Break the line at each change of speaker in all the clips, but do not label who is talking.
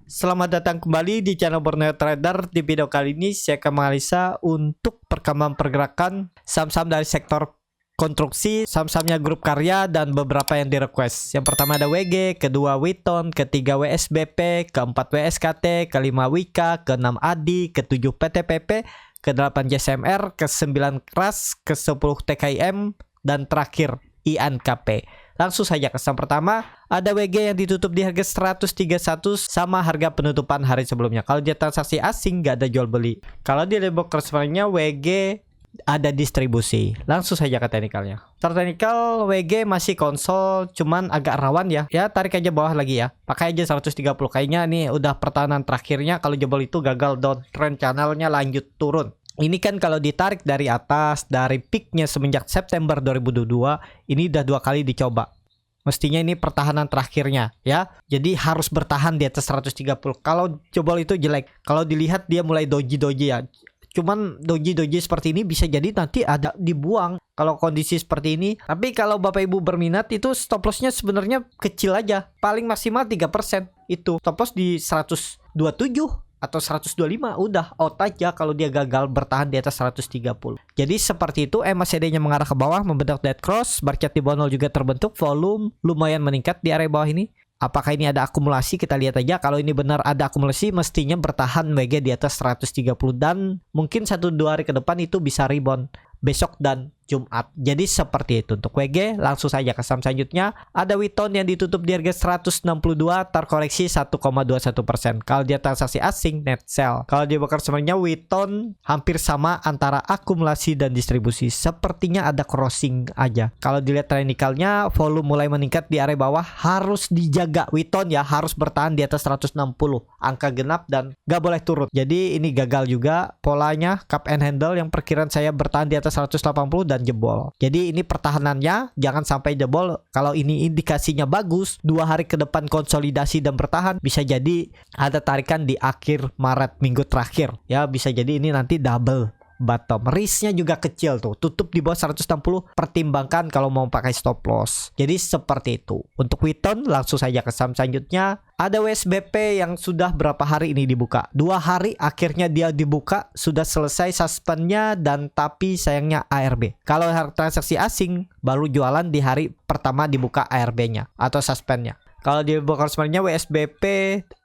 Selamat datang kembali di channel Borneo Trader. Di video kali ini saya akan menganalisa untuk perkembangan pergerakan saham-saham dari sektor konstruksi, saham-sahamnya grup karya, dan beberapa yang di request. Yang pertama ada WG, kedua Witon, ketiga WSBP, keempat WSKT, kelima Wika, keenam ADI, ketujuh PTPP, ke-8 JSMR, ke-9 KRAS, ke-10 TKIM, dan terakhir INKP. Langsung saja ke saham pertama, ada WG yang ditutup di harga 131 sama harga penutupan hari sebelumnya. Kalau dia transaksi asing nggak ada jual beli. Kalau di label customer-nya WG ada distribusi. Langsung saja ke teknikalnya. Start teknikal WG masih konsol, cuman agak rawan ya. Ya tarik aja bawah lagi ya. Pakai aja 130. Kayaknya nih udah pertahanan terakhirnya. Kalau jebol itu gagal downtrend, channelnya lanjut turun. Ini kan kalau ditarik dari atas, dari peaknya semenjak September 2022, ini udah 2 kali dicoba. Mestinya ini pertahanan terakhirnya ya. Jadi harus bertahan di atas 130. Kalau jebol itu jelek. Kalau dilihat dia mulai doji-doji ya. Cuman doji-doji seperti ini bisa jadi nanti ada dibuang kalau kondisi seperti ini. Tapi kalau Bapak Ibu berminat itu stop lossnya sebenarnya kecil aja. Paling maksimal 3%. Itu stop loss di 127 atau 125 udah out aja kalau dia gagal bertahan di atas 130. Jadi seperti itu, MACD-nya mengarah ke bawah membentuk dead cross, bar chart di bawah 0 juga terbentuk, volume lumayan meningkat di area bawah ini. Apakah ini ada akumulasi? Kita lihat aja. Kalau ini benar ada akumulasi, mestinya bertahan WG di atas 130 dan mungkin 1-2 hari ke depan itu bisa rebound besok dan Jumat. Jadi seperti itu untuk WG. Langsung saja ke saham selanjutnya. Ada Witon yang ditutup di harga 162, terkoreksi 1,21%. Kalau dia transaksi asing, net sell. Kalau dia bakar semuanya, Witon hampir sama antara akumulasi dan distribusi. Sepertinya ada crossing aja. Kalau dilihat teknikalnya, volume mulai meningkat di area bawah. Harus dijaga Witon ya, harus bertahan di atas 160. Angka genap dan gak boleh turun. Jadi ini gagal juga polanya, cup and handle yang perkiraan saya bertahan di atas 180 dan jebol. Jadi ini pertahanannya jangan sampai jebol. Kalau ini indikasinya bagus, 2 hari ke depan konsolidasi dan bertahan, bisa jadi ada tarikan di akhir Maret minggu terakhir. Ya bisa jadi ini nanti double bottom. Risknya juga kecil tuh. Tutup di bawah 160, pertimbangkan kalau mau pakai stop loss. Jadi seperti itu. Untuk Witon langsung saja ke saham selanjutnya. Ada WSBP yang sudah berapa hari ini dibuka? 2 hari akhirnya dia dibuka, sudah selesai suspendnya dan tapi sayangnya ARB. Kalau transaksi asing baru jualan di hari pertama dibuka ARB-nya atau suspendnya. Kalau di bokar sebenarnya WSBP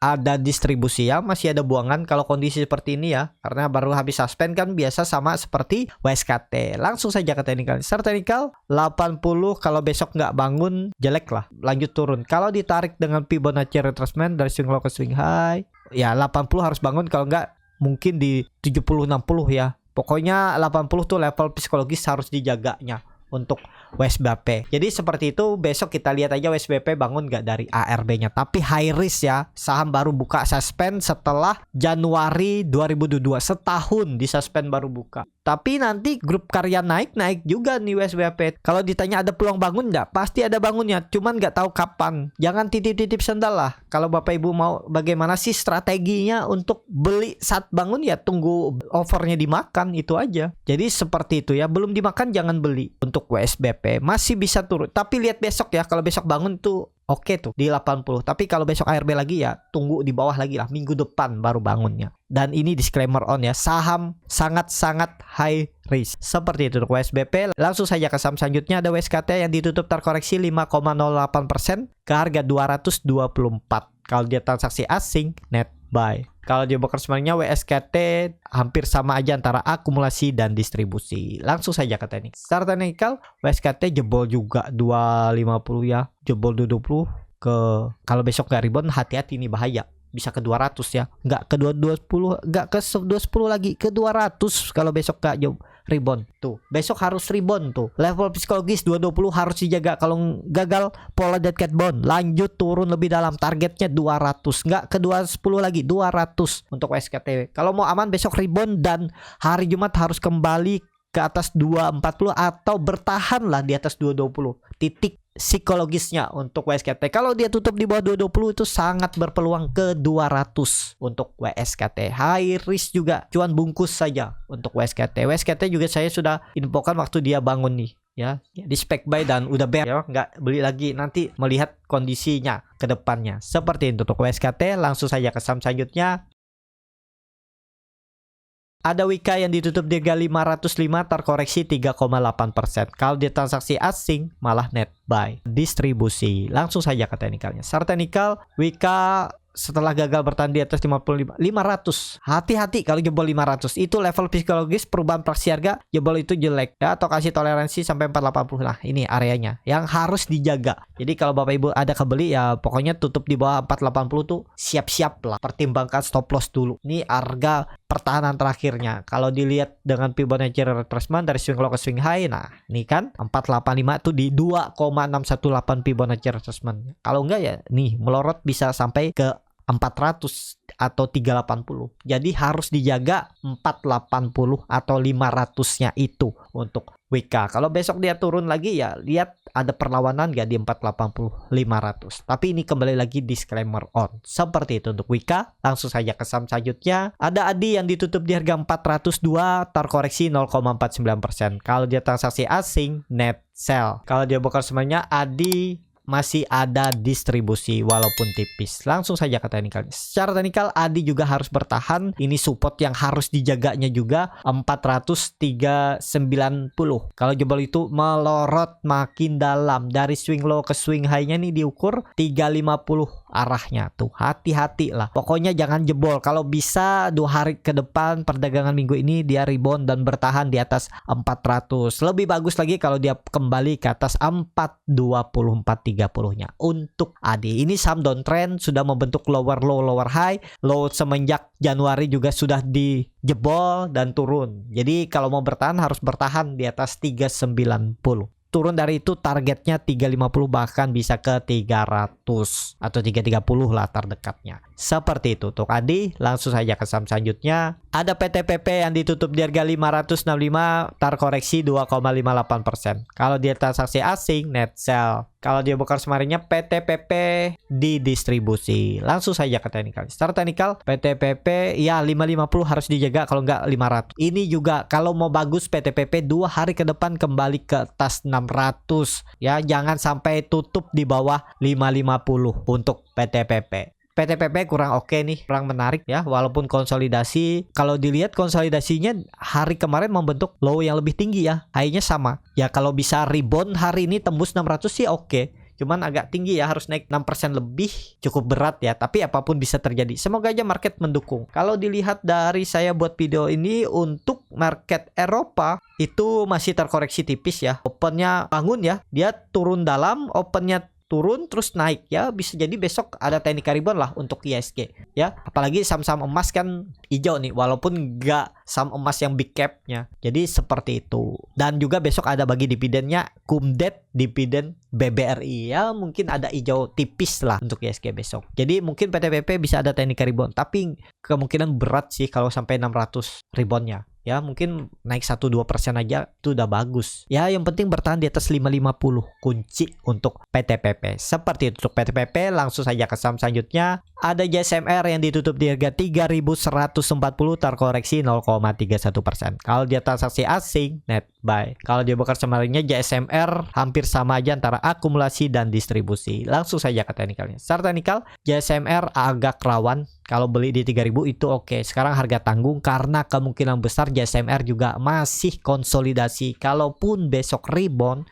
ada distribusi ya, masih ada buangan kalau kondisi seperti ini ya. Karena baru habis suspend kan biasa sama seperti WSKT. Langsung saja ke teknikal. Start teknikal 80, kalau besok nggak bangun jelek lah, lanjut turun. Kalau ditarik dengan Fibonacci retracement dari swing low ke swing high, ya 80 harus bangun, kalau nggak mungkin di 70-60 ya. Pokoknya 80 tuh level psikologis harus dijaganya untuk WSBP. Jadi seperti itu, besok kita lihat aja WSBP bangun nggak dari ARB-nya. Tapi high risk ya, saham baru buka suspend setelah Januari 2022, setahun di suspend baru buka. Tapi nanti grup karya naik juga nih WSBP. Kalau ditanya ada peluang bangun nggak? Pasti ada bangunnya, cuman nggak tahu kapan. Jangan titip-titip sendal lah. Kalau Bapak Ibu mau bagaimana sih strateginya untuk beli saat bangun, ya tunggu offernya dimakan, itu aja. Jadi seperti itu ya, belum dimakan jangan beli. Untuk WSBP masih bisa turun, tapi lihat besok ya. Kalau besok bangun tuh oke tuh di 80. Tapi kalau besok ARB lagi ya tunggu di bawah lagi lah, minggu depan baru bangunnya. Dan ini disclaimer on ya, saham sangat-sangat high risk. Seperti itu untuk WSBP. Langsung saja ke saham selanjutnya. Ada WSKT yang ditutup terkoreksi 5,08% ke harga 224. Kalau dia transaksi asing, net buy. Kalau di broker sebenarnya WSKT hampir sama aja antara akumulasi dan distribusi. Langsung saja ke teknik. Secara teknikal WSKT jebol juga 250 ya. Jebol 220 ke, kalau besok nggak rebound hati-hati, ini bahaya. Bisa ke 200 ya. Nggak ke 220, nggak ke 210 lagi, ke 200 kalau besok nggak rebound. Tuh, besok harus rebound tuh. Level psikologis 220 harus dijaga. Kalau gagal pola dead cat bond, lanjut turun lebih dalam. Targetnya 200, nggak ke 210 lagi, 200 untuk SKT. Kalau mau aman besok rebound dan hari Jumat harus kembali ke atas 240 atau bertahan lah di atas 220. Titik psikologisnya untuk WSKT. Kalau dia tutup di bawah 220 itu sangat berpeluang ke 200 untuk WSKT. High risk juga, cuan bungkus saja untuk WSKT. WSKT juga saya sudah infokan waktu dia bangun nih ya, di spec buy dan udah bear ya, nggak beli lagi, nanti melihat kondisinya. ke depannya. Seperti itu untuk WSKT. Langsung saja ke saham selanjutnya. Ada Wika yang ditutup di harga 505 terkoreksi 3,8%. Kalau dia transaksi asing malah net buy. Distribusi. Langsung saja ke teknikalnya. Secara teknikal Wika setelah gagal bertahan di atas 55 500. Hati-hati kalau jebol 500. Itu level psikologis perubahan praksi harga. Jebol itu jelek ya, atau kasih toleransi sampai 480. Nah, ini areanya yang harus dijaga. Jadi kalau Bapak Ibu ada kebeli ya pokoknya tutup di bawah 480 tuh siap-siap lah. Pertimbangkan stop loss dulu. Ini harga pertahanan terakhirnya. Kalau dilihat dengan Fibonacci retracement dari swing low ke swing high, nah ini kan 485 tuh di 2,618 Fibonacci retracement. Kalau enggak ya nih melorot bisa sampai ke 400 atau 380. Jadi harus dijaga 480 atau 500-nya itu untuk Wika. Kalau besok dia turun lagi ya lihat ada perlawanan gak di 480 500. Tapi ini kembali lagi disclaimer on. Seperti itu untuk Wika. Langsung saja ke saham selanjutnya. Ada ADI yang ditutup di harga 402 terkoreksi 0,49%. Kalau dia transaksi asing net sell. Kalau dia bongkar semuanya ADI masih ada distribusi walaupun tipis. Langsung saja ke teknikalnya. Secara teknikal ADI juga harus bertahan. Ini support yang harus dijaganya juga 403.90. Kalau jebol itu melorot makin dalam dari swing low ke swing high-nya nih diukur 350 arahnya tuh. Hati-hati lah. Pokoknya jangan jebol. Kalau bisa 2 hari ke depan perdagangan minggu ini dia rebound dan bertahan di atas 400. Lebih bagus lagi kalau dia kembali ke atas 420 430-nya untuk ADI. Ini saham downtrend sudah membentuk lower low lower high. Low semenjak Januari juga sudah dijebol dan turun. Jadi kalau mau bertahan harus bertahan di atas 390. Turun dari itu targetnya 350 bahkan bisa ke 300 atau 330 lah terdekatnya. Seperti itu untuk ADI. Langsung saja ke saham selanjutnya. Ada PTPP yang ditutup di harga 565 terkoreksi 2,58%. Kalau dia transaksi asing net sell. Kalau dia bongkar semarinya PTPP didistribusi. Langsung saja ke teknikal. Secara teknikal PTPP ya 550 harus dijaga, kalau enggak 500. Ini juga kalau mau bagus PTPP 2 hari ke depan kembali ke atas 600 ya, jangan sampai tutup di bawah 550 untuk PTPP. PTPP kurang oke nih, kurang menarik ya, walaupun konsolidasi. Kalau dilihat konsolidasinya hari kemarin membentuk low yang lebih tinggi ya, high-nya sama. Ya kalau bisa rebound hari ini tembus 600 sih oke. Cuman agak tinggi ya, harus naik 6% lebih, cukup berat ya. Tapi apapun bisa terjadi. Semoga aja market mendukung. Kalau dilihat dari saya buat video ini untuk market Eropa itu masih terkoreksi tipis ya. Opennya bangun ya, dia turun dalam, opennya turun terus naik ya, bisa jadi besok ada teknik rebound lah untuk ISG ya. Apalagi saham-saham emas kan hijau nih, walaupun nggak saham emas yang big capnya. Jadi seperti itu. Dan juga besok ada bagi dividennya Kumdet, dividen BBRI ya, mungkin ada hijau tipis lah untuk ISG besok. Jadi mungkin PTPP bisa ada teknik rebound, tapi kemungkinan berat sih kalau sampai 600 reboundnya. Ya mungkin naik 1-2% aja itu udah bagus. Ya yang penting bertahan di atas 550 kunci untuk PTPP. Seperti itu untuk PTPP. Langsung saja ke saham selanjutnya. Ada JSMR yang ditutup di harga 3.140 terkoreksi 0,31%. Kalau dia transaksi asing net buy. Kalau dia bongkar semarinya JSMR hampir sama aja antara akumulasi dan distribusi. Langsung saja ke teknikalnya. Secara teknikal JSMR agak rawan. Kalau beli di 3.000 itu oke. Sekarang harga tanggung karena kemungkinan besar JSMR juga masih konsolidasi. Kalaupun besok rebound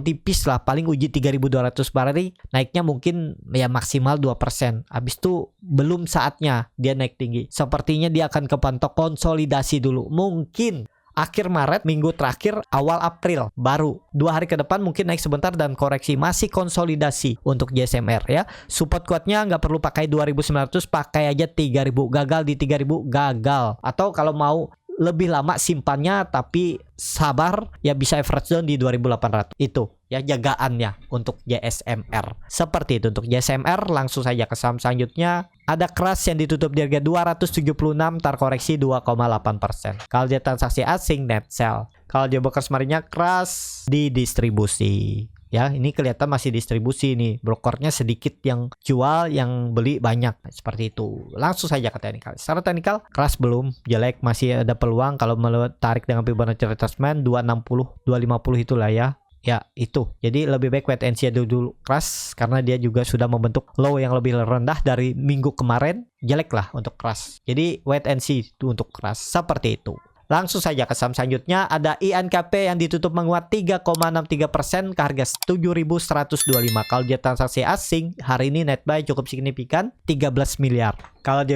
tipis lah, paling uji 3.200 bareng, naiknya mungkin ya maksimal 2%. Habis itu belum saatnya dia naik tinggi. Sepertinya dia akan kepantok konsolidasi dulu. Mungkin akhir Maret, minggu terakhir, awal April baru 2 hari ke depan mungkin naik sebentar dan koreksi. Masih konsolidasi untuk JSMR ya. Support kuatnya nggak perlu pakai 2.900, pakai aja 3.000. Gagal di 3.000 gagal. Atau kalau mau lebih lama simpannya tapi sabar ya, bisa average down di 2.800. Itu ya jagaannya untuk JSMR. Seperti itu untuk JSMR. Langsung saja ke saham selanjutnya. Ada Crush yang ditutup di harga 276 terkoreksi 2,8%. Kalau dia transaksi asing net sell. Kalau dia bongkar semarinya Crush didistribusi. Ya, ini kelihatan masih distribusi nih. Brokernya sedikit yang jual, yang beli banyak. Seperti itu. Langsung saja ke teknikal. Secara teknikal, Crush belum jelek, masih ada peluang kalau tarik dengan Fibonacci retracement 260, 250 itulah ya. Ya itu. Jadi lebih baik wait and see dulu crush, karena dia juga sudah membentuk low yang lebih rendah dari minggu kemarin. Jelek lah untuk crush. Jadi wait and see itu untuk crush. Seperti itu. Langsung saja ke saham selanjutnya, ada INKP yang ditutup menguat 3,63% ke harga 7.125. Kalau dia transaksi asing, hari ini net buy cukup signifikan 13 miliar. Kalau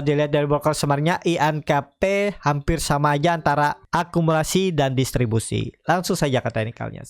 dilihat dari broker semarnya, INKP hampir sama aja antara akumulasi dan distribusi. Langsung saja ke teknikalnya.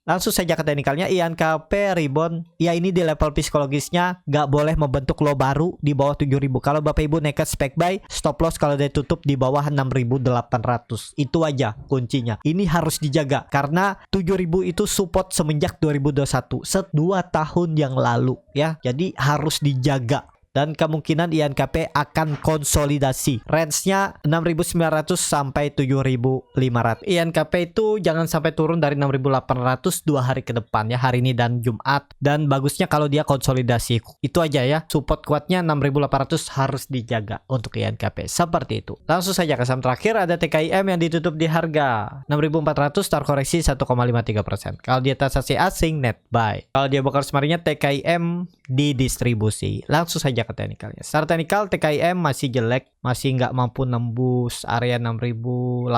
Langsung saja ke teknikalnya, INKP rebound. Ya ini di level psikologisnya nggak boleh membentuk low baru di bawah 7.000. Kalau Bapak Ibu nekat spek buy, stop loss kalau dia tutup di bawah 6.800. Itu aja kuncinya. Ini harus dijaga karena 7.000 itu support semenjak 2021, 2 tahun yang lalu ya. Jadi harus dijaga. Dan kemungkinan INKP akan konsolidasi. Range-nya 6.900 sampai 7.500. INKP itu jangan sampai turun dari 6.800 2 hari ke depan ya, hari ini dan Jumat. Dan bagusnya kalau dia konsolidasi. Itu aja ya. Support kuatnya 6.800 harus dijaga untuk INKP. Seperti itu. Langsung saja ke saham terakhir, ada TKIM yang ditutup di harga 6.400, terkoreksi 1,53%. Kalau dia transaksi asing, net buy. Kalau dia broker semarnya, TKIM di distribusi. Langsung saja ke teknikalnya. Secara teknikal TKIM masih jelek, masih nggak mampu nembus area 6.800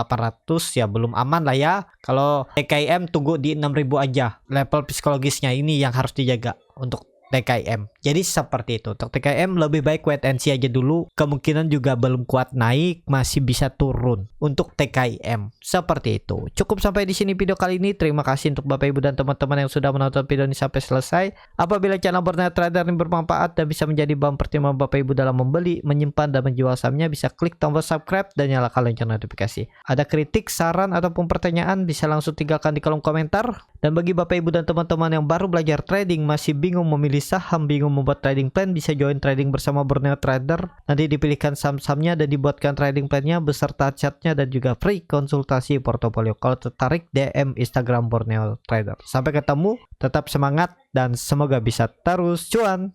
ya, belum aman lah ya. Kalau TKIM tunggu di 6.000 aja. Level psikologisnya ini yang harus dijaga untuk TKIM. Jadi seperti itu. Untuk TKIM lebih baik wait and see aja dulu. Kemungkinan juga belum kuat naik, masih bisa turun untuk TKIM. Seperti itu. Cukup sampai di sini video kali ini. Terima kasih untuk Bapak Ibu dan teman-teman yang sudah menonton video ini sampai selesai. Apabila channel Borneo Trader ini bermanfaat dan bisa menjadi bahan pertimbangan Bapak Ibu dalam membeli, menyimpan dan menjual sahamnya, bisa klik tombol subscribe dan nyalakan lonceng notifikasi. Ada kritik, saran ataupun pertanyaan bisa langsung tinggalkan di kolom komentar. Dan bagi Bapak Ibu dan teman-teman yang baru belajar trading, masih bingung memilih saham, bingung membuat trading plan, bisa join trading bersama Borneo Trader. Nanti dipilihkan saham-sahamnya dan dibuatkan trading plannya beserta chartnya dan juga free konsultasi portofolio. Kalau tertarik, DM Instagram Borneo Trader. Sampai ketemu, tetap semangat dan semoga bisa terus cuan.